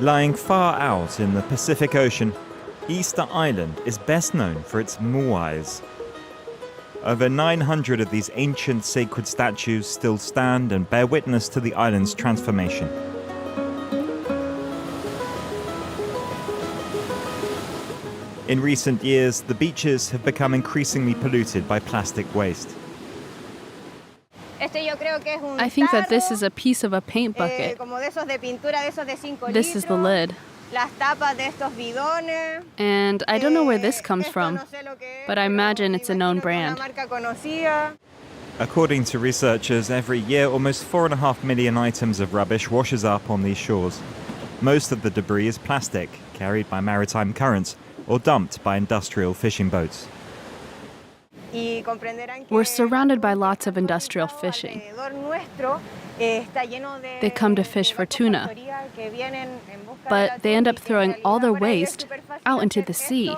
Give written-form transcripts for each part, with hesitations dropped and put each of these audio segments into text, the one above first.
Lying far out in the Pacific Ocean, Easter Island is best known for its moais. Over 900 of these ancient sacred statues still stand and bear witness to the island's transformation. In recent years, the beaches have become increasingly polluted by plastic waste. I think that this is a piece of a paint bucket. This is the lid. And I don't know where this comes from, but I imagine it's a known brand. According to researchers, every year almost 4.5 million items of rubbish washes up on these shores. Most of the debris is plastic, carried by maritime currents, or dumped by industrial fishing boats. We're surrounded by lots of industrial fishing. They come to fish for tuna, but they end up throwing all their waste out into the sea.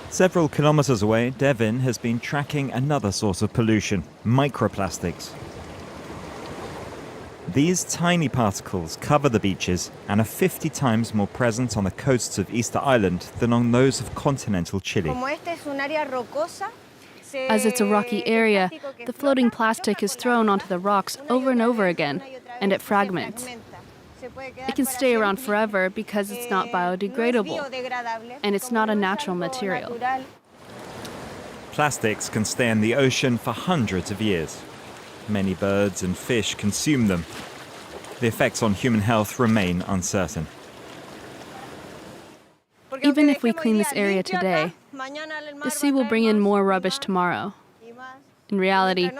Several kilometers away, Devin has been tracking another source of pollution, microplastics. These tiny particles cover the beaches and are 50 times more present on the coasts of Easter Island than on those of continental Chile. As it's a rocky area, the floating plastic is thrown onto the rocks over and over again, and it fragments. It can stay around forever because it's not biodegradable, and it's not a natural material. Plastics can stay in the ocean for hundreds of years. Many birds and fish consume them. The effects on human health remain uncertain. Even if we clean this area today, the sea will bring in more rubbish tomorrow. In reality,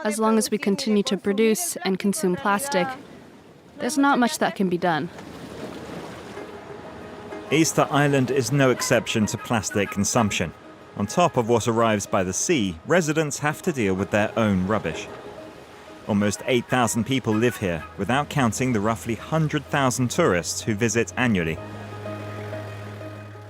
as long as we continue to produce and consume plastic, there's not much that can be done. Easter Island is no exception to plastic consumption. On top of what arrives by the sea, residents have to deal with their own rubbish. Almost 8,000 people live here, without counting the roughly 100,000 tourists who visit annually.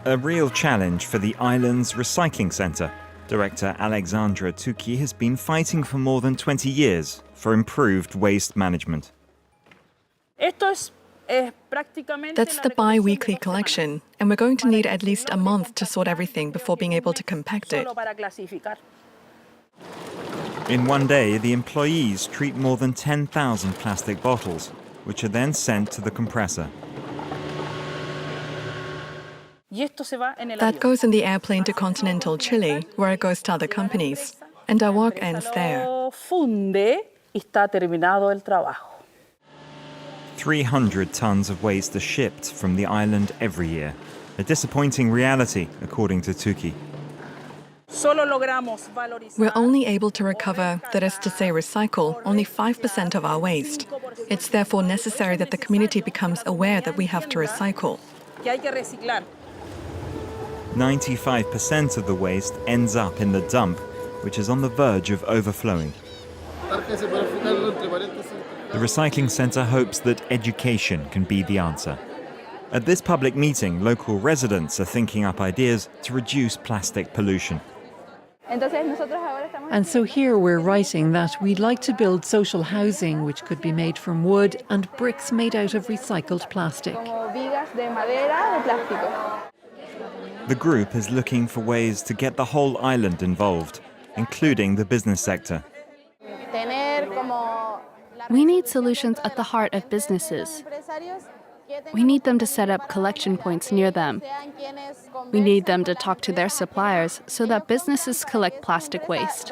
A real challenge for the island's recycling centre. Director Alexandra Tuki has been fighting for more than 20 years for improved waste management. That's the bi-weekly collection, and we're going to need at least a month to sort everything before being able to compact it. In one day, the employees treat more than 10,000 plastic bottles, which are then sent to the compressor. That goes in the airplane to continental Chile, where it goes to other companies. And our work ends there. 300 tons of waste are shipped from the island every year. A disappointing reality, according to Tuki. We're only able to recover, that is to say recycle, only 5% of our waste. It's therefore necessary that the community becomes aware that we have to recycle. 95% of the waste ends up in the dump, which is on the verge of overflowing. The recycling centre hopes that education can be the answer. At this public meeting, local residents are thinking up ideas to reduce plastic pollution. And so here we're writing that we'd like to build social housing which could be made from wood and bricks made out of recycled plastic. The group is looking for ways to get the whole island involved, including the business sector. We need solutions at the heart of businesses. We need them to set up collection points near them. We need them to talk to their suppliers so that businesses collect plastic waste.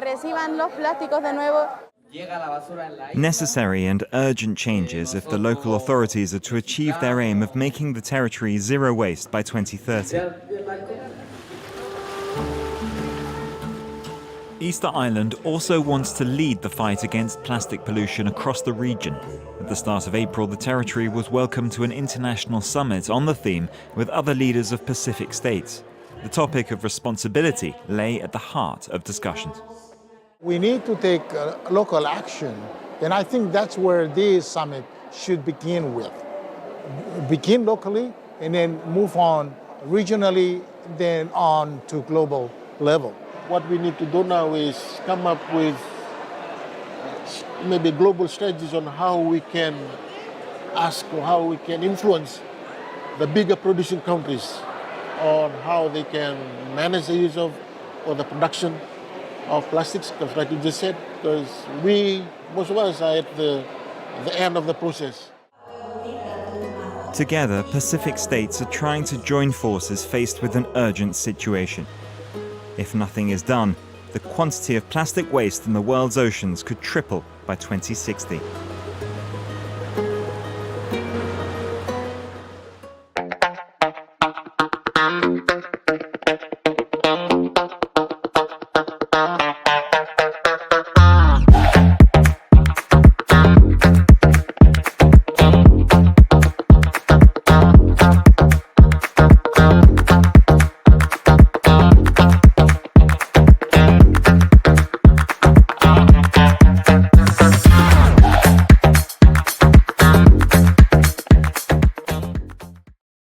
Necessary and urgent changes if the local authorities are to achieve their aim of making the territory zero waste by 2030. Easter Island also wants to lead the fight against plastic pollution across the region. At the start of April, the territory was welcomed to an international summit on the theme with other leaders of Pacific states. The topic of responsibility lay at the heart of discussions. We need to take local action, and I think that's where this summit should begin with. Begin locally and then move on regionally, then on to global level. What we need to do now is come up with maybe global strategies on how we can ask or how we can influence the bigger producing countries on how they can manage the use of or the production of plastics, because like you just said, because most of us are at the end of the process. Together, Pacific states are trying to join forces faced with an urgent situation. If nothing is done, the quantity of plastic waste in the world's oceans could triple by 2060.